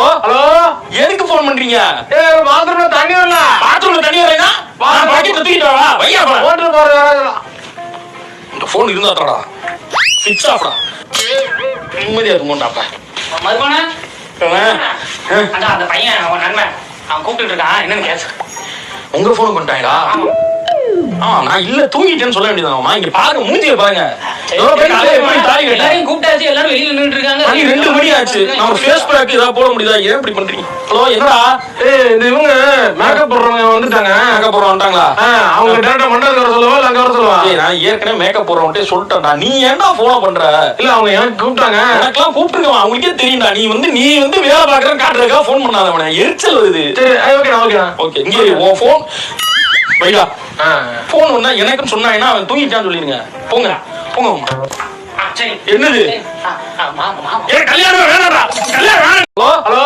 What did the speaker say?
Hello hello, எதுக்கு phone பண்றீங்க? பாத்ரூம்ல தண்ணி வரல. பாத்ரூம்ல தண்ணி வரலைன்னா பாக்கெட் தூக்கிட்டு வா. வையா ஓட்டு போற. இந்த போன் இருந்தா தரடா. ஸ்விட்ச் ஆஃப்டா. நிம்மதியா இருக்கும்டாப்பா. மதுபான அந்த பையன் அவன் நண்பன் அவன் கூப்பிட்டு இருக்கான், என்னன்னு கேச. உங்க போன் பண்ணிட்டாங்களா? நான் இல்ல தூங்கிட்டேன்னு சொல்ல வேண்டியதான். இங்க பாருங்க, மூஞ்சிய பாருங்க. எல்லாரையும் கூப்பிட்டாச்சு, எல்லாரும் வெளியில நின்னுட்டு இருக்காங்க. 2 மணி ஆச்சு. நம்ம ஃபேஸ் பேக் ஏதாவது போட முடியுதா? ஏன் இப்படி பண்றீங்க? ஹலோ, என்னடா? இந்த இவங்க மேக்கப் போடுறவங்க வந்துட்டாங்க. மேக்கப் போடுறவங்க வந்துட்டாங்களா? அவங்க டேரக்டா மண்டபத்துக்கு வர சொல்லுவா, அங்க வர சொல்லுவா. நான் ஏற்கனவே மேக்கப் போடுறவன்ட்டே சொல்லிட்டேன்டா. நீ ஏன்டா ஃபாலோ பண்ற? இல்ல, அவங்க எனக்கு கூப்பிட்டாங்க. எனக்கெல்லாம் கூப்பிட்டுருக்கோம், அவங்களுக்கே தெரியும்டா. நீ வந்து வேலை பாக்குறேன்னு காட்டுறதுக்காக போன் பண்ணாத. அவனை எரிச்சல் வருது. சரி, ஓகே. ஓகே, இங்கே உன் போன் வைடா. போன் வந்தா எனக்குன்னு சொன்னாங்கன்னா அவன் தூங்கிட்டான்னு சொல்லிருங்க. போங்க. சரி, என்னது? மாமா கல்யாணம் வேணாம்டா. கல்யாணம் வேணாம். ஹலோ.